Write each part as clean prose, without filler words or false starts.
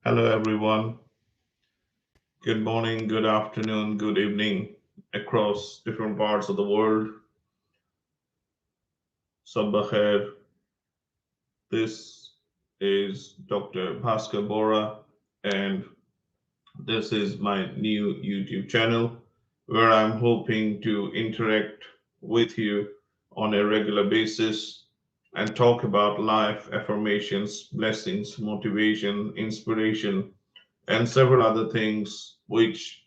Hello, everyone. Good morning, good afternoon, good evening across different parts of the world. Sabah khair. This is Dr. Bhaskar Bora, and this is my new YouTube channel where I'm hoping to interact with you on a regular basis and talk about life, affirmations, blessings, motivation, inspiration, and several other things which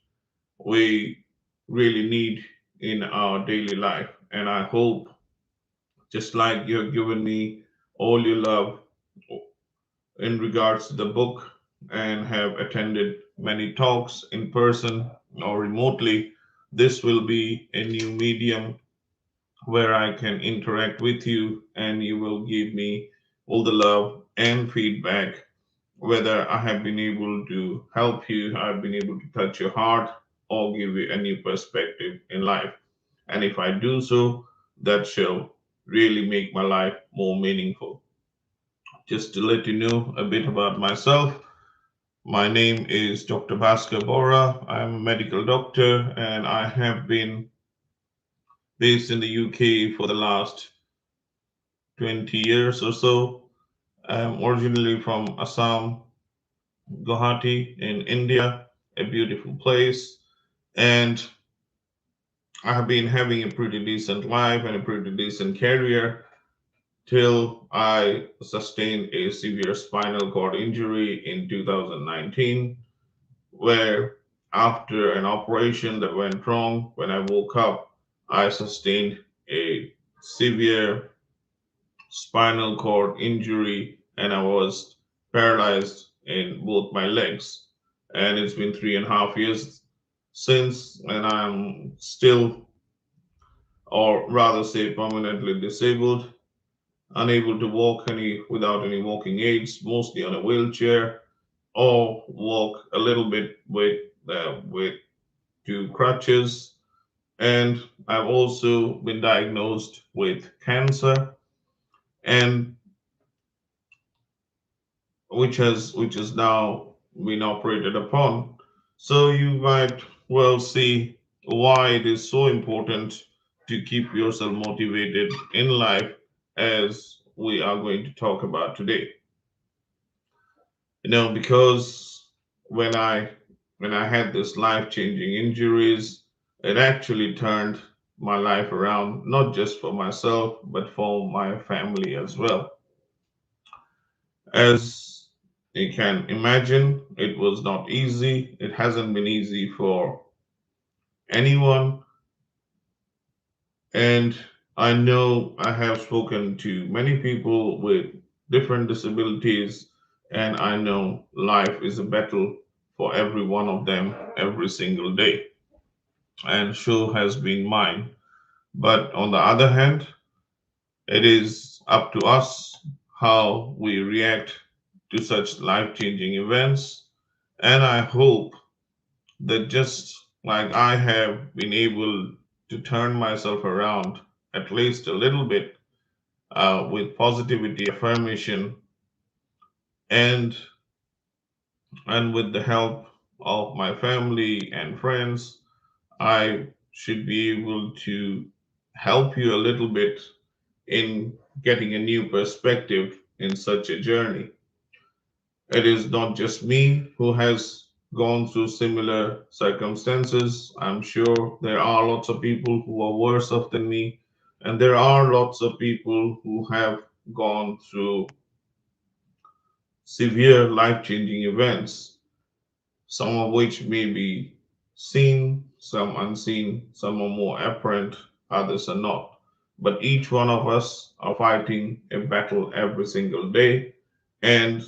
we really need in our daily life. And I hope, just like you have given me all your love in regards to the book and have attended many talks in person or remotely, this will be a new medium where I can interact with you and you will give me all the love and feedback whether I have been able to help you, I've been able to touch your heart, or give you a new perspective in life. And if I do so, that shall really make my life more meaningful. Just to let you know a bit about myself, my name is Dr. Bhaskar Bora. I'm a medical doctor and I have been based in the UK for the last 20 years or so. I'm originally from Assam, Guwahati in India, a beautiful place. And I have been having a pretty decent life and a pretty decent career till I sustained a severe spinal cord injury in 2019, where after an operation that went wrong, when I woke up, I sustained a severe spinal cord injury and I was paralyzed in both my legs. And it's been 3.5 years since, and I'm still, or rather say, permanently disabled, unable to walk any without any walking aids, mostly on a wheelchair, or walk a little bit with two crutches. And I've also been diagnosed with cancer, and which is now been operated upon. So you might well see why it is so important to keep yourself motivated in life, as we are going to talk about today. Because when I when I had this life-changing injuries, it actually turned my life around, not just for myself, but for my family as well. As you can imagine, it was not easy. It hasn't been easy for anyone. And I know I have spoken to many people with different disabilities, and I know life is a battle for every one of them every single day. And so has been mine. But on the other hand, it is up to us how we react to such life changing events. And I hope that just like I have been able to turn myself around at least a little bit with positivity, affirmation, and with the help of my family and friends, I should be able to help you a little bit in getting a new perspective in such a journey. It is not just me who has gone through similar circumstances. I'm sure there are lots of people who are worse off than me, and there are lots of people who have gone through severe life changing events, some of which may be seen, some unseen, some are more apparent, others are not. But each one of us are fighting a battle every single day, and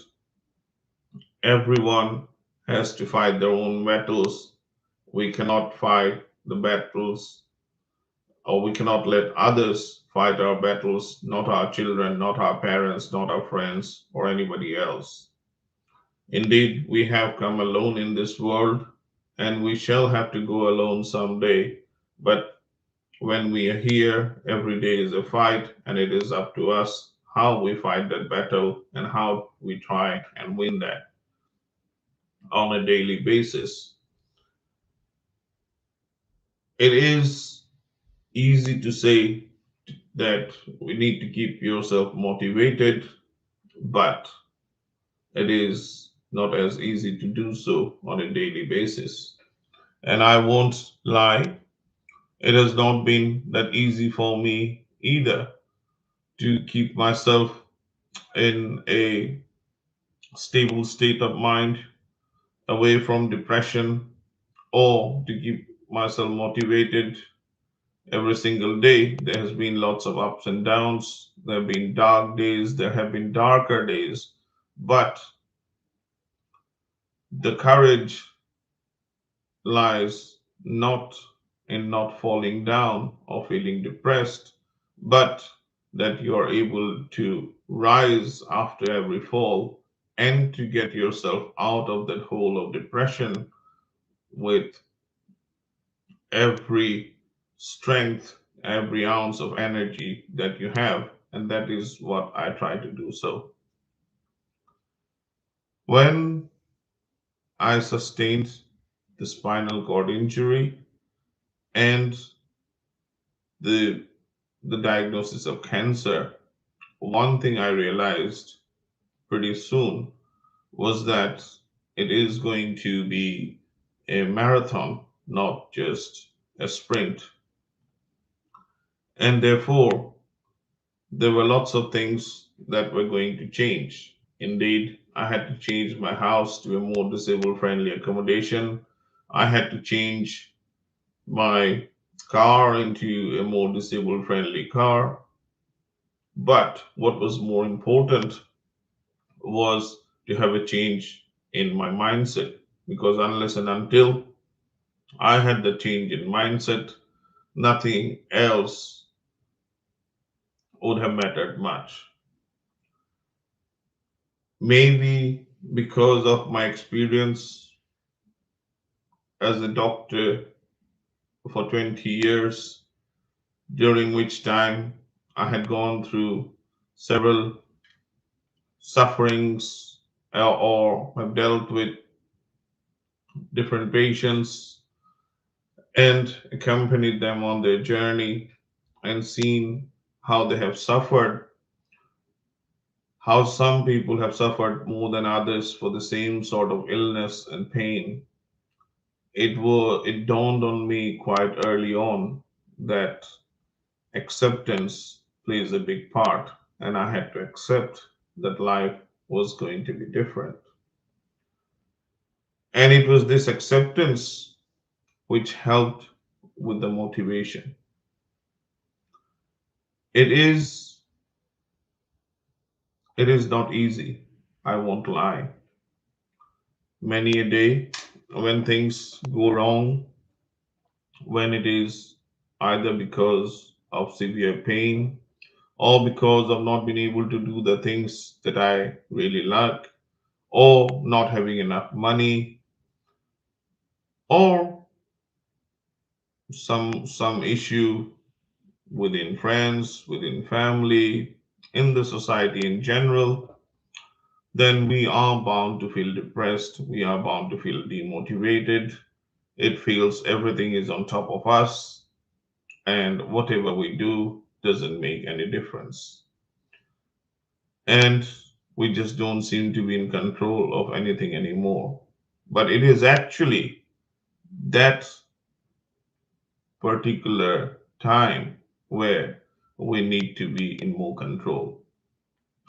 everyone has to fight their own battles. We cannot fight the battles, or we cannot let others fight our battles, not our children, not our parents, not our friends, or anybody else. Indeed, we have come alone in this world, and we shall have to go alone someday. But when we are here, every day is a fight, and it is up to us how we fight that battle and how we try and win that. on a daily basis. It is easy to say that we need to keep yourself motivated, but it is not as easy to do so on a daily basis. And I won't lie, it has not been that easy for me either to keep myself in a stable state of mind, away from depression, or to keep myself motivated every single day. There has been lots of ups and downs. There have been dark days, there have been darker days, but the courage lies not in not falling down or feeling depressed, but that you are able to rise after every fall and to get yourself out of that hole of depression with every strength, every ounce of energy that you have. And that is what I try to do. So when I sustained the spinal cord injury and the the diagnosis of cancer, one thing I realized pretty soon was that it is going to be a marathon, not just a sprint. And therefore, there were lots of things that were going to change. Indeed, I had to change my house to a more disabled friendly accommodation. I had to change my car into a more disabled friendly car. But what was more important was to have a change in my mindset, because unless and until I had the change in mindset, nothing else would have mattered much. Maybe because of my experience as a doctor for 20 years, during which time I had gone through several sufferings, or have dealt with different patients and accompanied them on their journey and seen how they have suffered, how some people have suffered more than others for the same sort of illness and pain. It dawned on me quite early on that acceptance plays a big part, and I had to accept that life was going to be different. And it was this acceptance which helped with the motivation. It is it is not easy, I won't lie. Many a day when things go wrong, when it is either because of severe pain or because of not being able to do the things that I really like, or not having enough money, or some issue within friends, within family, in the society in general, then we are bound to feel depressed, we are bound to feel demotivated. It feels everything is on top of us, and whatever we do doesn't make any difference. And we just don't seem to be in control of anything anymore. But it is actually that particular time where we need to be in more control.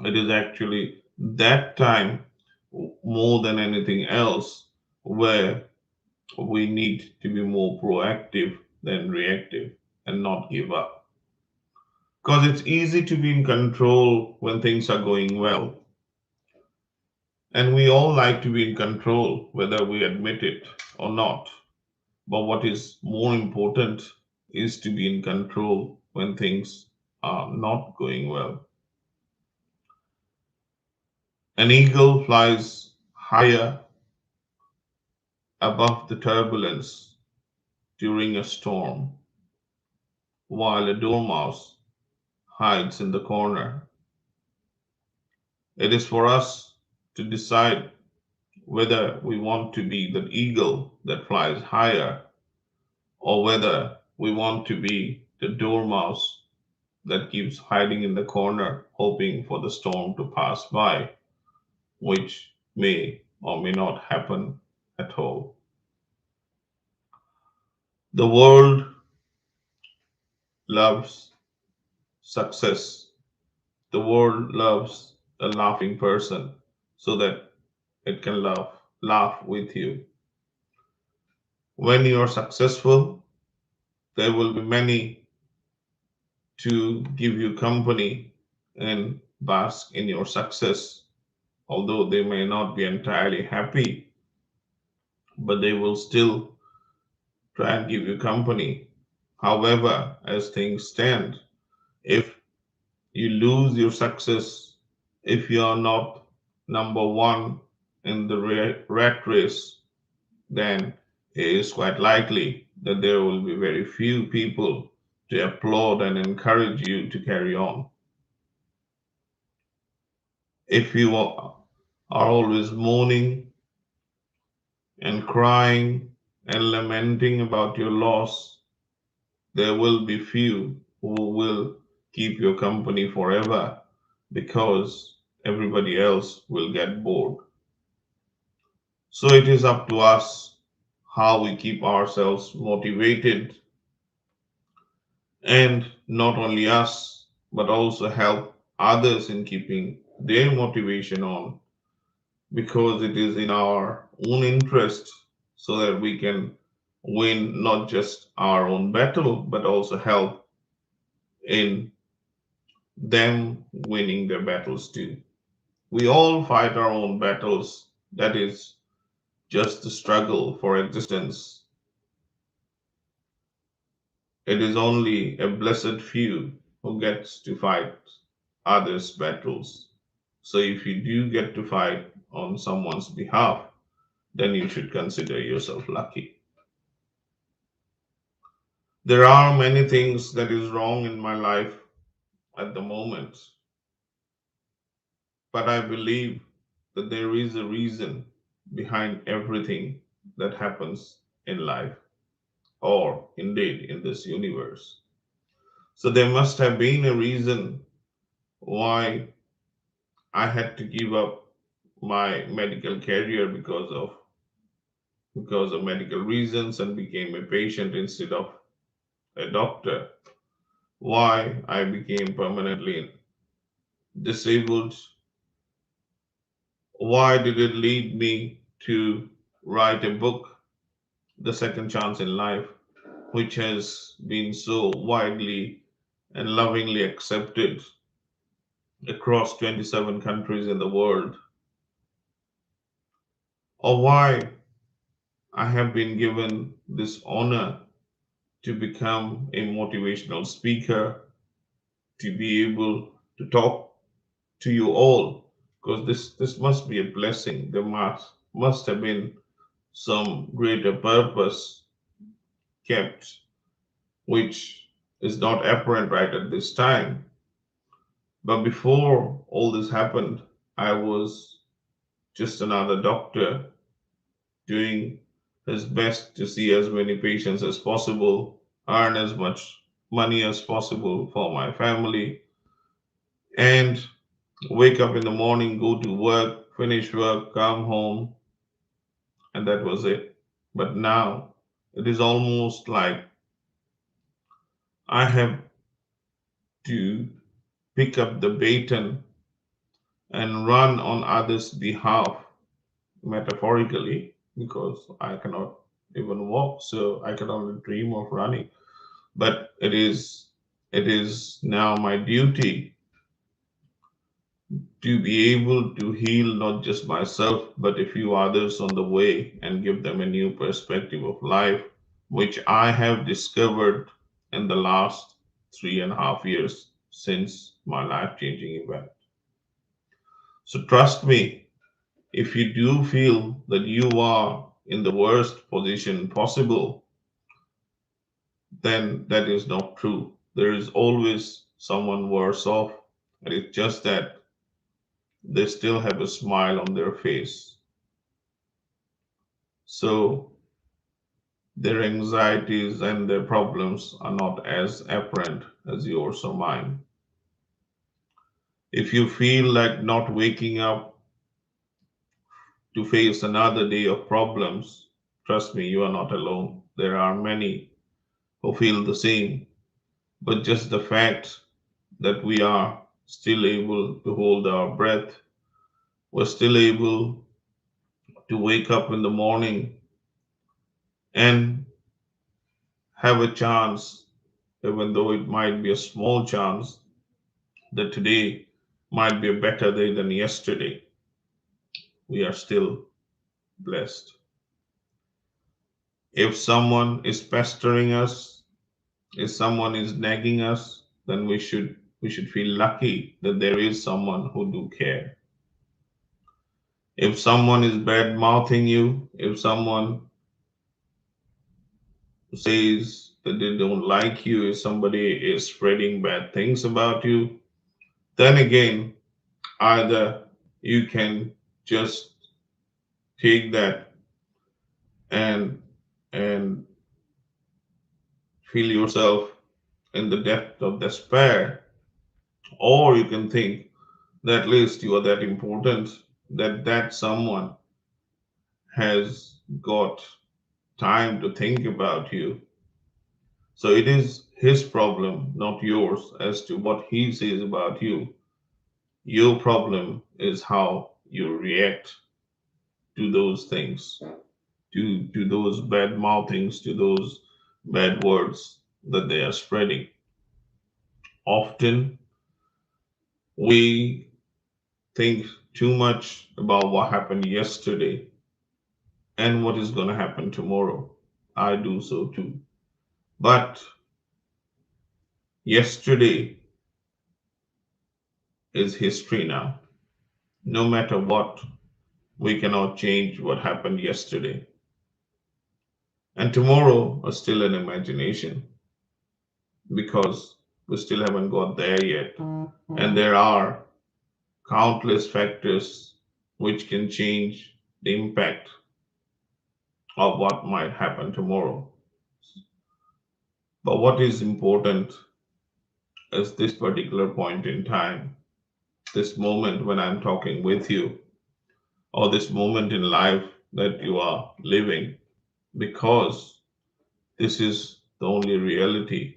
It is actually that time more than anything else where we need to be more proactive than reactive and not give up. Because it's easy to be in control when things are going well. And we all like to be in control, whether we admit it or not. But what is more important is to be in control when things are not going well. An eagle flies higher above the turbulence during a storm, while a dormouse hides in the corner. It is for us to decide whether we want to be the eagle that flies higher, or whether we want to be the dormouse that keeps hiding in the corner, hoping for the storm to pass by, which may or may not happen at all. The world loves success. The world loves a laughing person so that it can laugh with you. When you are successful, there will be many to give you company and bask in your success, although they may not be entirely happy, but they will still try and give you company. However, as things stand, if you lose your success, if you are not number one in the rat race, then it is quite likely that there will be very few people to applaud and encourage you to carry on. If you are always moaning and crying and lamenting about your loss, there will be few who will keep your company forever because everybody else will get bored. So it is up to us how we keep ourselves motivated, and not only us, but also help others in keeping their motivation on, because it is in our own interest so that we can win not just our own battle, but also help in them winning their battles too. We all fight our own battles. That is just the struggle for existence. It is only a blessed few who gets to fight others' battles. So if you do get to fight on someone's behalf, then you should consider yourself lucky. There are many things that is wrong in my life at the moment, but I believe that there is a reason behind everything that happens in life, or indeed in this universe. So there must have been a reason why I had to give up my medical career because of medical reasons and became a patient instead of a doctor. Why I became permanently disabled. Why did it lead me to write a book, The Second Chance in Life, which has been so widely and lovingly accepted across 27 countries in the world? Or why I have been given this honor to become a motivational speaker, to be able to talk to you all, because this must be a blessing. There must have been some greater purpose kept, which is not apparent right at this time. But before all this happened, I was just another doctor doing his best to see as many patients as possible, earn as much money as possible for my family, and wake up in the morning, go to work, finish work, come home, and that was it. But now it is almost like I have to pick up the baton and run on others' behalf, metaphorically, because I cannot even walk, so I can only dream of running. But it is now my duty to be able to heal not just myself, but a few others on the way and give them a new perspective of life, which I have discovered in the last 3.5 years since my life changing event. So trust me, if you do feel that you are in the worst position possible, then that is not true. There is always someone worse off, and it's just that they still have a smile on their face. So their anxieties and their problems are not as apparent as yours or mine. If you feel like not waking up to face another day of problems, trust me, you are not alone. There are many who feel the same, but just the fact that we are still able to hold our breath, we're still able to wake up in the morning and have a chance, even though it might be a small chance, that today might be a better day than yesterday. We are still blessed. If someone is pestering us, if someone is nagging us, then we should feel lucky that there is someone who do care. If someone is bad mouthing you, if someone says that they don't like you, if somebody is spreading bad things about you, then again, either you can just take that and and feel yourself in the depth of despair, or you can think that at least you are that important that someone has got time to think about you. So it is his problem, not yours, as to what he says about you. Your problem is how you react to those things, to those bad mouthings, to those bad words that they are spreading. Often we think too much about what happened yesterday and what is going to happen tomorrow. I do so too. But yesterday is history now. No matter what, we cannot change what happened yesterday. And tomorrow is still an imagination because we still haven't got there yet. And there are countless factors which can change the impact of what might happen tomorrow. But what is important is this particular point in time, this moment when I'm talking with you, or this moment in life that you are living, because this is the only reality.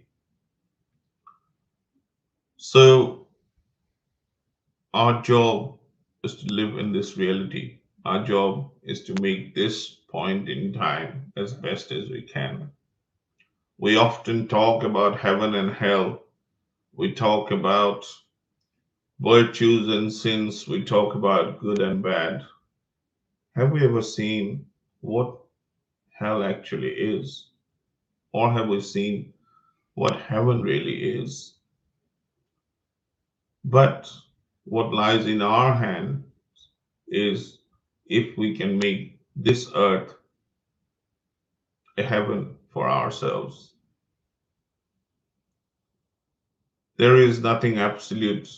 So, our job is to live in this reality. Our job is to make this point in time as best as we can. We often talk about heaven and hell. We talk about virtues and sins. We talk about good and bad. Have we ever seen what hell actually is? Or have we seen what heaven really is? But what lies in our hand is if we can make this earth a heaven for ourselves. There is nothing absolute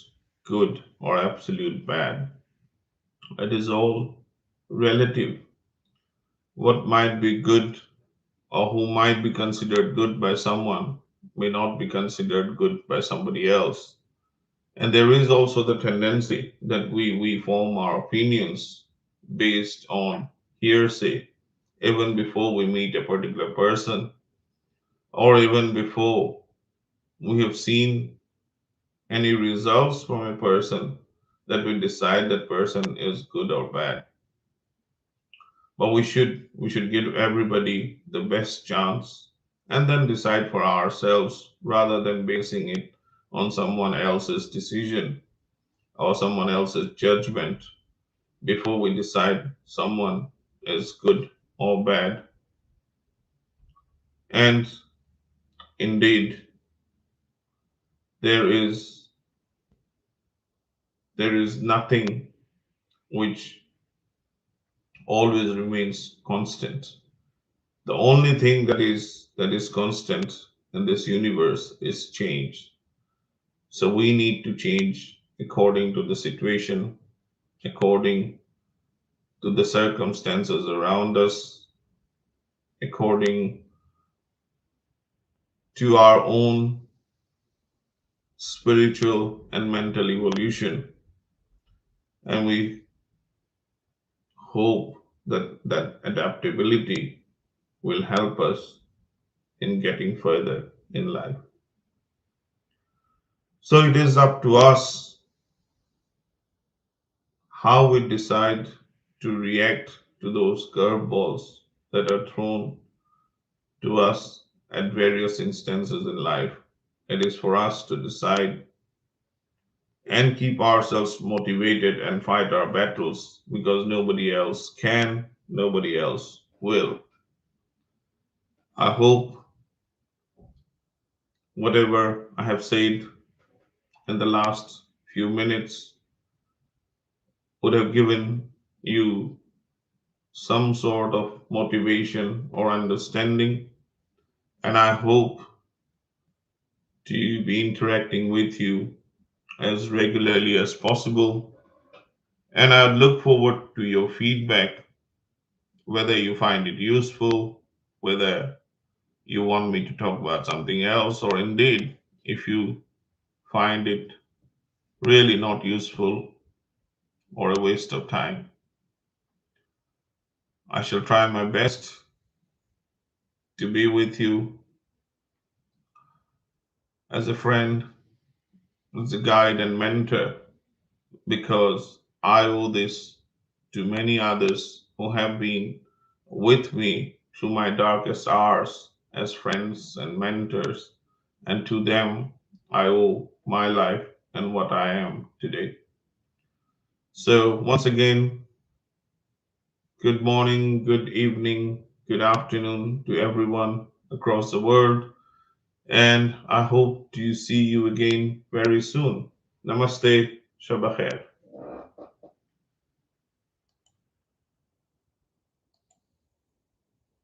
good or absolute bad. It is all relative. What might be good or who might be considered good by someone may not be considered good by somebody else. And there is also the tendency that we form our opinions based on hearsay, even before we meet a particular person, or even before we have seen any results from a person, that we decide that person is good or bad. But we should give everybody the best chance and then decide for ourselves rather than basing it on someone else's decision or someone else's judgment before we decide someone is good or bad. And indeed, there is there is nothing which always remains constant. The only thing that is constant in this universe is change. So we need to change according to the situation, according to the circumstances around us. according to our own spiritual and mental evolution. And we hope that that adaptability will help us in getting further in life. So it is up to us how we decide to react to those curveballs that are thrown to us at various instances in life. It is for us to decide and keep ourselves motivated and fight our battles because nobody else can, nobody else will. I hope whatever I have said in the last few minutes would have given you some sort of motivation or understanding, and I hope to be interacting with you as regularly as possible. And I look forward to your feedback, whether you find it useful, whether you want me to talk about something else, or indeed, if you find it really not useful or a waste of time. I shall try my best to be with you as a friend, as a guide and mentor, because I owe this to many others who have been with me through my darkest hours as friends and mentors, and to them I owe my life and what I am today. So, once again, good morning, good evening, good afternoon to everyone across the world, and I hope to see you again very soon. Namaste, Shabakher.